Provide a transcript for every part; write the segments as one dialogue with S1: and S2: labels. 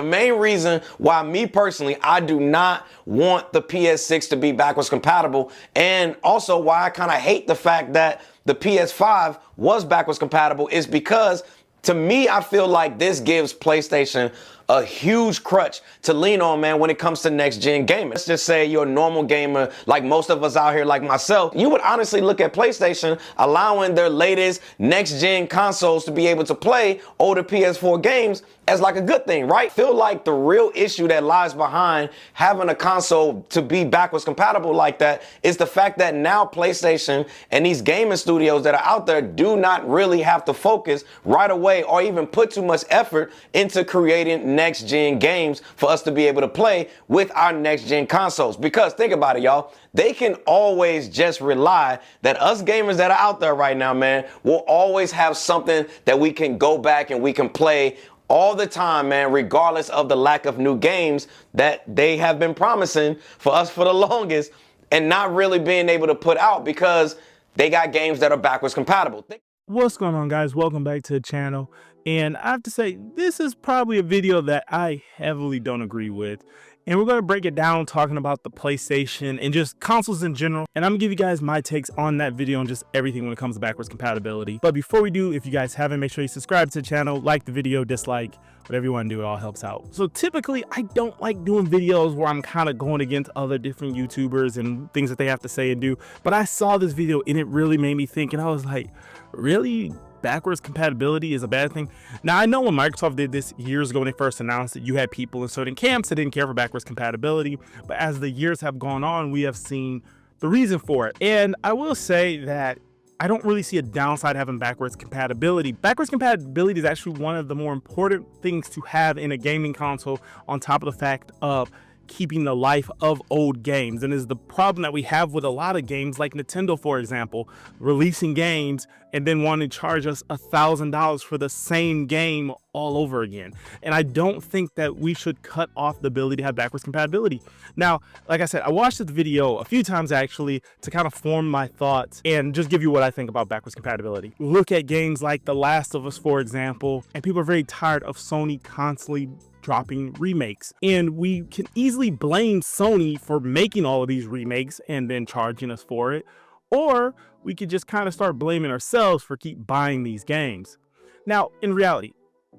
S1: The main reason why me personally, I do not want the PS6 to be backwards compatible, and also why I kind of hate the fact that the PS5 was backwards compatible, is because to me, I feel like this gives PlayStation a huge crutch to lean on, man, when it comes to next gen gaming. Let's just say you're a normal gamer, like most of us out here, like myself. You would honestly look at PlayStation allowing their latest next gen consoles to be able to play older PS4 games as like a good thing, right? Feel like the real issue that lies behind having a console to be backwards compatible like that is the fact that now PlayStation and these gaming studios that are out there do not really have to focus right away or even put too much effort into creating next gen games for us to be able to play with our next gen consoles. Because think about it, y'all, they can always just rely that us gamers that are out there right now, man, will always have something that we can go back and we can play all the time, man, regardless of the lack of new games that they have been promising for us for the longest and not really being able to put out because they got games that are backwards compatible.
S2: What's going on, guys? Welcome back to the channel. And I have to say, this is probably a video that I heavily don't agree with. And we're going to break it down talking about the PlayStation and just consoles in general. And I'm going to give you guys my takes on that video and just everything when it comes to backwards compatibility. But before we do, if you guys haven't, make sure you subscribe to the channel, like the video, dislike, whatever you want to do, it all helps out. So typically, I don't like doing videos where I'm kind of going against other different YouTubers and things that they have to say and do. But I saw this video and it really made me think, and I was like, really? Backwards compatibility is a bad thing? Now, I know when Microsoft did this years ago when they first announced it, you had people in certain camps that didn't care for backwards compatibility, but as the years have gone on, we have seen the reason for it. And I will say that I don't really see a downside having backwards compatibility. Backwards compatibility is actually one of the more important things to have in a gaming console, on top of the fact of keeping the life of old games. And is the problem that we have with a lot of games, like Nintendo, for example, releasing games and then wanting to charge us $1,000 for the same game all over again. And I don't think that we should cut off the ability to have backwards compatibility. Now, like I said, I watched this video a few times actually to kind of form my thoughts and just give you what I think about backwards compatibility. Look at games like The Last of Us, for example, and people are very tired of Sony constantly dropping remakes, and we can easily blame Sony for making all of these remakes and then charging us for it, or we could just kind of start blaming ourselves for keep buying these games. Now, in reality,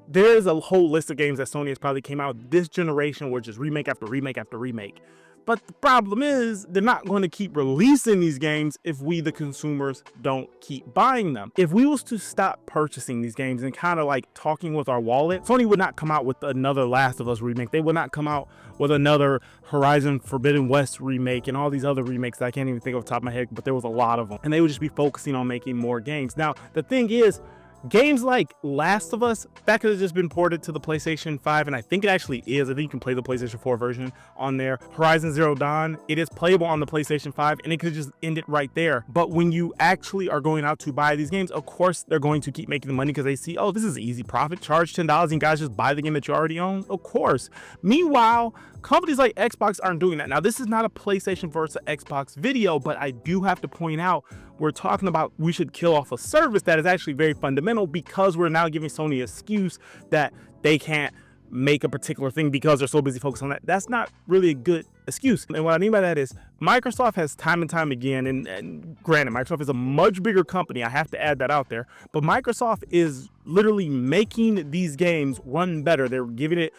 S2: there is a whole list of games that Sony has probably came out this generation where just remake after remake after remake. But the problem is they're not going to keep releasing these games if we, the consumers, don't keep buying them. If we was to stop purchasing these games and kind of like talking with our wallet, Sony would not come out with another Last of Us remake. They would not come out with another Horizon Forbidden West remake and all these other remakes that I can't even think off the top of my head, but there was a lot of them. And they would just be focusing on making more games. Now, the thing is, games like Last of Us, that could have just been ported to the PlayStation 5, and I think it actually is. I think you can play the PlayStation 4 version on there. Horizon Zero Dawn, it is playable on the PlayStation 5, and it could just end it right there. But when you actually are going out to buy these games, of course, they're going to keep making the money because they see, oh, this is easy profit. Charge $10 and guys just buy the game that you already own. Of course. Meanwhile, companies like Xbox aren't doing that. Now, this is not a PlayStation versus Xbox video, but I do have to point out, we're talking about we should kill off a service that is actually very fundamental because we're now giving Sony an excuse that they can't make a particular thing because they're so busy focused on that. That's not really a good excuse. And what I mean by that is Microsoft has time and time again, and granted, Microsoft is a much bigger company. I have to add that out there. But Microsoft is literally making these games run better. They're giving it,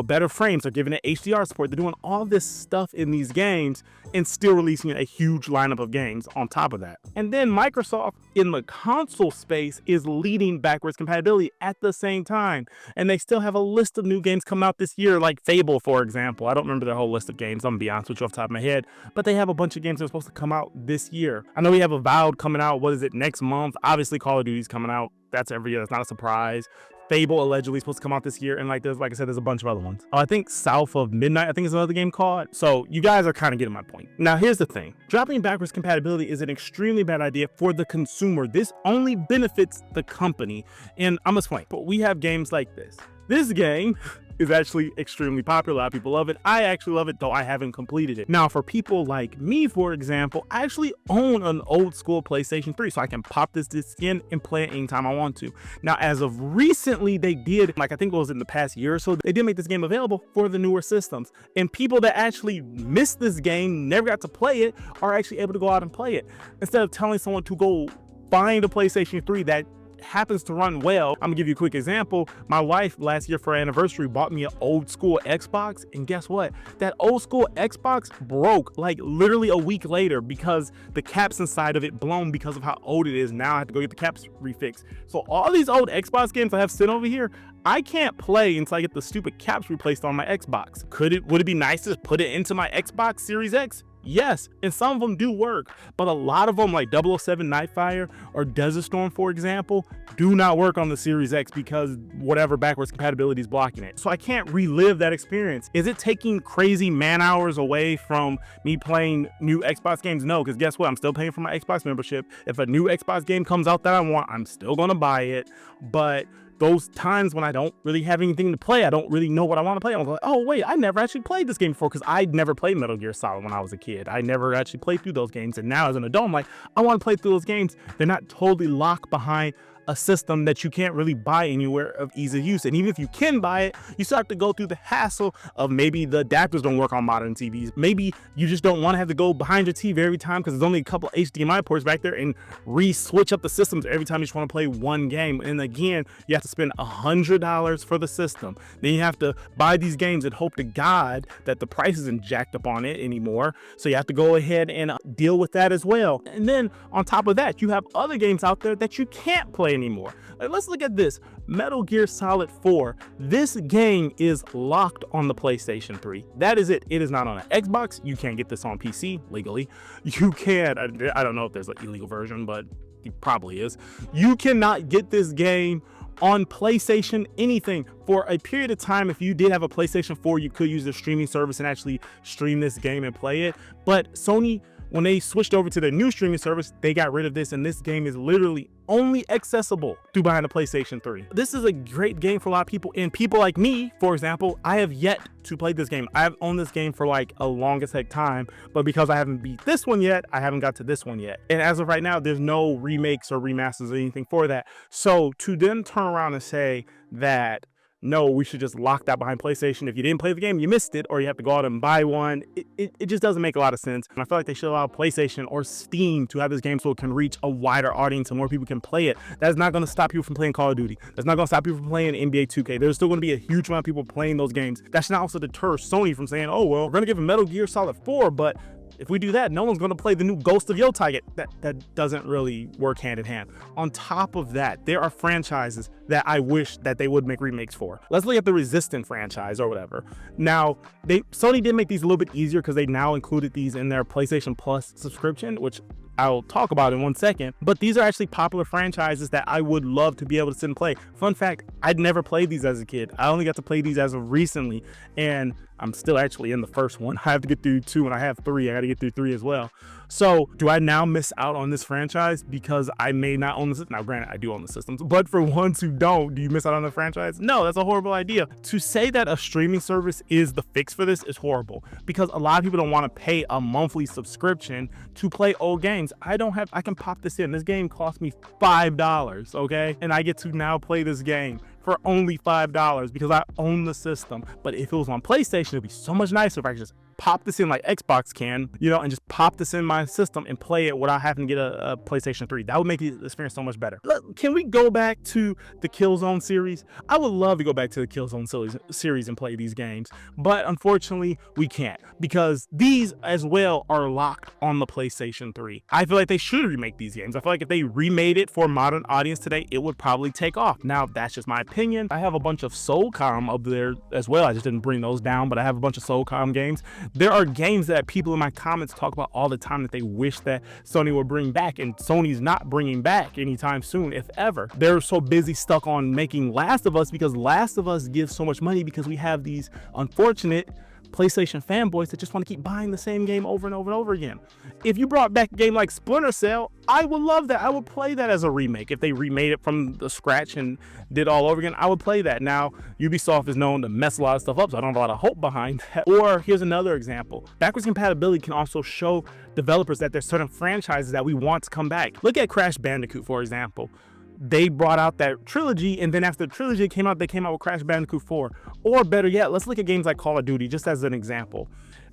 S2: better frames. They're giving it HDR support. They're doing all this stuff in these games and still releasing a huge lineup of games on top of that. And then Microsoft in the console space is leading backwards compatibility at the same time. And they still have a list of new games coming out this year, like Fable, for example. I don't remember their whole list of games, I'm gonna be honest with you off the top of my head, but they have a bunch of games that are supposed to come out this year. I know we have Avowed coming out, what is it, next month? Obviously Call of Duty's coming out. That's every year. That's not a surprise. Fable allegedly supposed to come out this year, and like I said, there's a bunch of other ones. I think South of Midnight, I think is another game called. So you guys are kind of getting my point. Now here's the thing. Dropping backwards compatibility is an extremely bad idea for the consumer. This only benefits the company, and I'm gonna explain. But we have games like this. This game is actually extremely popular. A lot of people love it. I actually love it, though I haven't completed it. Now, for people like me, for example, I actually own an old school PlayStation 3, so I can pop this disc in and play it anytime I want to. Now, as of recently, they did, like I think it was in the past year or so, they did make this game available for the newer systems. And people that actually missed this game, never got to play it, are actually able to go out and play it. Instead of telling someone to go find a PlayStation 3 that happens to run well. I'm gonna give you a quick example. My wife last year for our anniversary bought me an old school Xbox, and guess what? That old school Xbox broke like literally a week later because the caps inside of it blown because of how old it is. Now I have to go get the caps refixed. So all these old Xbox games I have sitting over here, I can't play until I get the stupid caps replaced on my Xbox. Would it be nice to put it into my Xbox Series X? Yes, and some of them do work, but a lot of them, like 007 Nightfire or Desert Storm, for example, do not work on the Series X because whatever backwards compatibility is blocking it. So I can't relive that experience. Is it taking crazy man hours away from me playing new Xbox games? No, because guess what? I'm still paying for my Xbox membership. If a new Xbox game comes out that I want, I'm still gonna buy it. But those times when I don't really have anything to play, I don't really know what I want to play, I'm like, oh wait, I never actually played this game before, because I never played Metal Gear Solid when I was a kid. I never actually played through those games, and now as an adult, I'm like, I want to play through those games. They're not totally locked behind a system that you can't really buy anywhere of ease of use. And even if you can buy it, you still have to go through the hassle of maybe the adapters don't work on modern TVs. Maybe you just don't want to have to go behind your TV every time because there's only a couple HDMI ports back there and re-switch up the systems every time you just want to play one game. And again, you have to spend $100 for the system. Then you have to buy these games and hope to God that the price isn't jacked up on it anymore. So you have to go ahead and deal with that as well. And then on top of that, you have other games out there that you can't play anymore. Like, let's look at this. Metal Gear Solid 4. This game is locked on the PlayStation 3. That is it. It is not on an Xbox. You can't get this on PC legally. You can. I don't know if there's an illegal version, but it probably is. You cannot get this game on PlayStation anything for a period of time. If you did have a PlayStation 4, you could use the streaming service and actually stream this game and play it. But Sony, when they switched over to their new streaming service, they got rid of this, and this game is literally only accessible through behind the PlayStation 3. This is a great game for a lot of people, and people like me, for example, I have yet to play this game. I've owned this game for like a longest heck time, but because I haven't beat this one yet, I haven't got to this one yet. And as of right now, there's no remakes or remasters or anything for that. So to then turn around and say that, no, we should just lock that behind PlayStation. If you didn't play the game, you missed it, or you have to go out and buy one. It just doesn't make a lot of sense. And I feel like they should allow PlayStation or Steam to have this game so it can reach a wider audience and more people can play it. That's not going to stop people from playing Call of Duty. That's not going to stop people from playing NBA 2K. There's still going to be a huge amount of people playing those games. That should not also deter Sony from saying, oh, well, we're going to give a Metal Gear Solid 4, but if we do that, no one's going to play the new Ghost of Yotei. That doesn't really work hand in hand. On top of that, there are franchises that I wish that they would make remakes for. Let's look at the Resistant franchise or whatever. Now, Sony did make these a little bit easier because they now included these in their PlayStation Plus subscription, which I'll talk about in 1 second. But these are actually popular franchises that I would love to be able to sit and play. Fun fact, I'd never played these as a kid. I only got to play these as of recently, and I'm still actually in the first one. I have to get through 2, and I have 3. I got to get through 3 as well. So do I now miss out on this franchise because I may not own the system? Now, granted, I do own the systems, but for ones who don't, do you miss out on the franchise? No, that's a horrible idea. To say that a streaming service is the fix for this is horrible, because a lot of people don't want to pay a monthly subscription to play old games. I can pop this in. This game cost me $5, okay? And I get to now play this game for only $5 because I own the system. But if it was on PlayStation, it'd be so much nicer if I could just pop this in like Xbox can, and just pop this in my system and play it without having to get a PlayStation 3. That would make the experience so much better. Can we go back to the Killzone series? I would love to go back to the Killzone series and play these games, but unfortunately we can't, because these as well are locked on the PlayStation 3. I feel like they should remake these games. I feel like if they remade it for a modern audience today, it would probably take off. Now, that's just my opinion. I have a bunch of Soulcom up there as well. I just didn't bring those down, but I have a bunch of Soulcom games. There are games that people in my comments talk about all the time that they wish that Sony would bring back, and Sony's not bringing back anytime soon, if ever. They're so busy stuck on making Last of Us because Last of Us gives so much money, because we have these unfortunate PlayStation fanboys that just want to keep buying the same game over and over and over again. If you brought back a game like Splinter Cell, I would love that. I would play that as a remake. If they remade it from the scratch and did all over again, I would play that. Now, Ubisoft is known to mess a lot of stuff up, so I don't have a lot of hope behind that. Or here's another example. Backwards compatibility can also show developers that there's certain franchises that we want to come back. Look at Crash Bandicoot, for example. They brought out that trilogy, and then after the trilogy came out, they came out with Crash Bandicoot 4. Or better yet, let's look at games like Call of Duty, just as an example.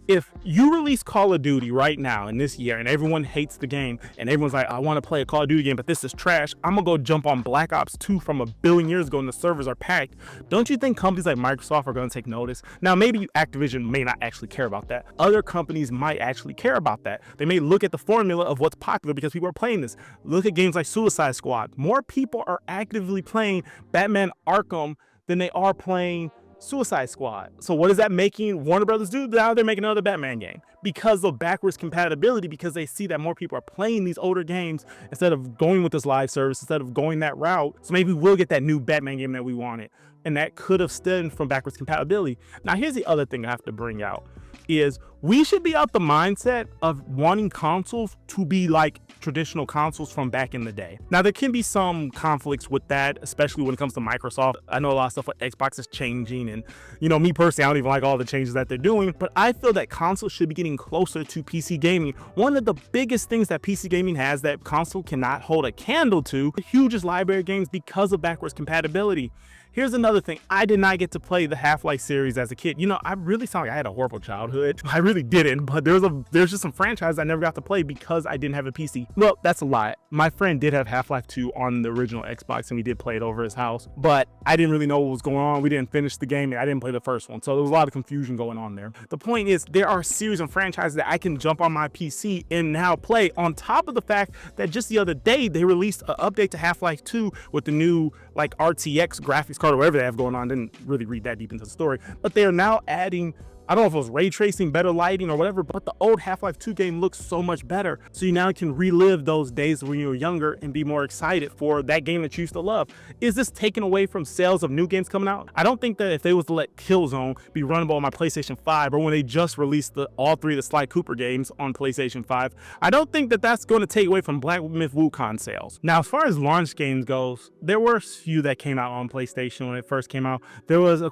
S2: If you release Call of Duty right now in this year and everyone hates the game and everyone's like, I want to play a Call of Duty game, but this is trash, I'm gonna go jump on Black Ops 2 from 1 billion years ago and the servers are packed. Don't you think companies like Microsoft are gonna take notice? Now, maybe Activision may not actually care about that. Other companies might actually care about that. They may look at the formula of what's popular because people are playing this. Look at games like Suicide Squad. More people are actively playing Batman Arkham than they are playing Suicide Squad. So what is that making Warner Brothers do? Now they're making another Batman game because of backwards compatibility, because they see that more people are playing these older games instead of going with this live service, instead of going that route. So maybe we'll get that new Batman game that we wanted. And that could have stemmed from backwards compatibility. Now, here's the other thing I have to bring out is we should be out the mindset of wanting consoles to be like traditional consoles from back in the day. Now, there can be some conflicts with that, especially when it comes to Microsoft. I know a lot of stuff with Xbox is changing, and me personally, I don't even like all the changes that they're doing, but I feel that consoles should be getting closer to PC gaming. One of the biggest things that PC gaming has that console cannot hold a candle to, the hugest library of games because of backwards compatibility. Here's another thing. I did not get to play the Half-Life series as a kid. I really sound like I had a horrible childhood. I really didn't, but there's just some franchise I never got to play because I didn't have a PC. Well, that's a lie. My friend did have Half-Life 2 on the original Xbox, and we did play it over his house, but I didn't really know what was going on. We didn't finish the game, and I didn't play the first one, so there was a lot of confusion going on there. The point is, there are a series of franchises that I can jump on my PC and now play, on top of the fact that just the other day, they released an update to Half-Life 2 with the new RTX graphics card or whatever they have going on. Didn't really read that deep into the story, but they are now adding, I don't know if it was ray tracing, better lighting or whatever, but the old Half-Life 2 game looks so much better. So you now can relive those days when you were younger and be more excited for that game that you used to love. Is this taken away from sales of new games coming out? I don't think that if they was to let Killzone be runnable on my PlayStation 5, or when they just released all 3 of the Sly Cooper games on PlayStation 5, I don't think that that's going to take away from Black Myth Wukong sales. Now, as far as launch games goes, there were a few that came out on PlayStation when it first came out. There was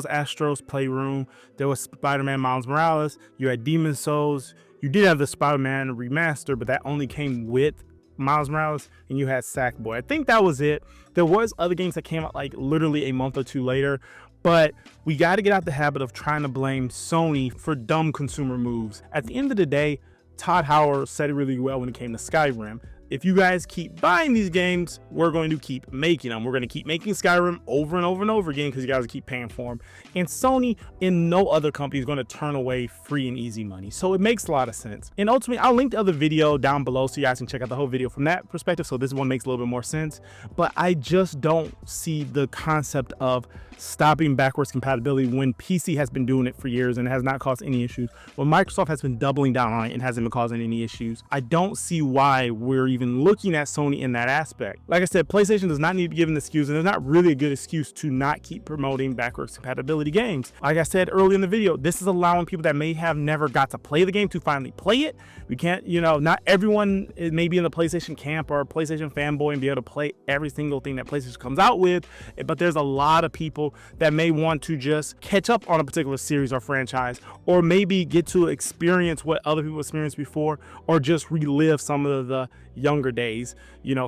S2: Astro's Playroom, there was Spider-Man Miles Morales, you had Demon's Souls, you did have the Spider-Man remaster, but that only came with Miles Morales, and you had Sackboy. I think that was it. There was other games that came out literally a month or two later, but we got to get out the habit of trying to blame Sony for dumb consumer moves. At the end of the day, Todd Howard said it really well when it came to Skyrim. If you guys keep buying these games, we're going to keep making them. We're going to keep making Skyrim over and over and over again because you guys keep paying for them. And Sony and no other company is going to turn away free and easy money. So it makes a lot of sense. And ultimately, I'll link the other video down below so you guys can check out the whole video from that perspective. So this one makes a little bit more sense. But I just don't see the concept of stopping backwards compatibility when PC has been doing it for years and it has not caused any issues. When Microsoft has been doubling down on it and hasn't been causing any issues, I don't see why we're even looking at Sony in that aspect. Like I said, PlayStation does not need to give an excuse, and there's not really a good excuse to not keep promoting backwards compatibility games. Like I said earlier in the video, this is allowing people that may have never got to play the game to finally play it. We can't, not everyone may be in the PlayStation camp or a PlayStation fanboy and be able to play every single thing that PlayStation comes out with, but there's a lot of people that may want to just catch up on a particular series or franchise, or maybe get to experience what other people experienced before, or just relive some of the younger days.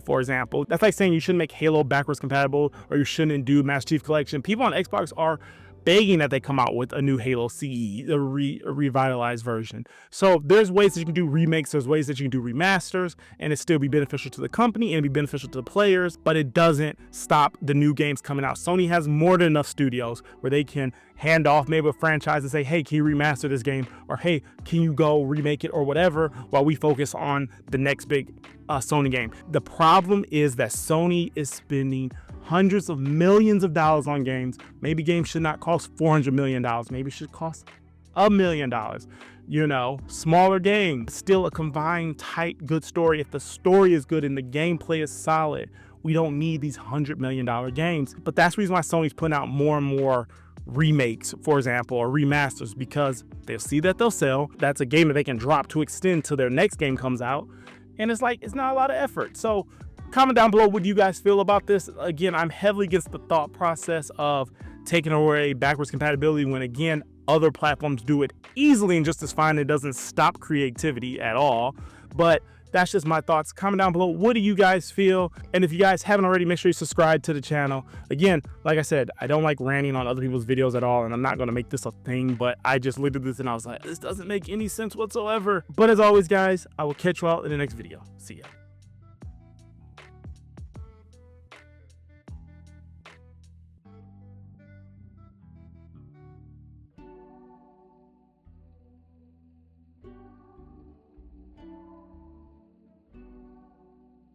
S2: For example, that's like saying you shouldn't make Halo backwards compatible, or you shouldn't do Master Chief Collection. People on Xbox are begging that they come out with a new Halo CE, a revitalized version. So there's ways that you can do remakes, there's ways that you can do remasters, and it still be beneficial to the company and be beneficial to the players, but it doesn't stop the new games coming out. Sony has more than enough studios where they can hand off maybe a franchise and say, hey, can you remaster this game? Or hey, can you go remake it or whatever, while we focus on the next big Sony game. The problem is that Sony is spending hundreds of millions of dollars on games. Maybe games should not cost $400 million. Maybe it should cost $1 million. Smaller games, still a combined, tight, good story. If the story is good and the gameplay is solid, we don't need these $100 million games. But that's the reason why Sony's putting out more and more remakes, for example, or remasters, because they'll see that they'll sell. That's a game that they can drop to extend till their next game comes out. And it's like, it's not a lot of effort. So comment down below what you guys feel about this. Again, I'm heavily against the thought process of taking away backwards compatibility when, again, other platforms do it easily and just as fine. It doesn't stop creativity at all. But that's just my thoughts. Comment down below. What do you guys feel? And if you guys haven't already, make sure you subscribe to the channel. Again, like I said, I don't like ranting on other people's videos at all, and I'm not going to make this a thing, but I just looked at this and I was like, this doesn't make any sense whatsoever. But as always, guys, I will catch you all in the next video. See ya.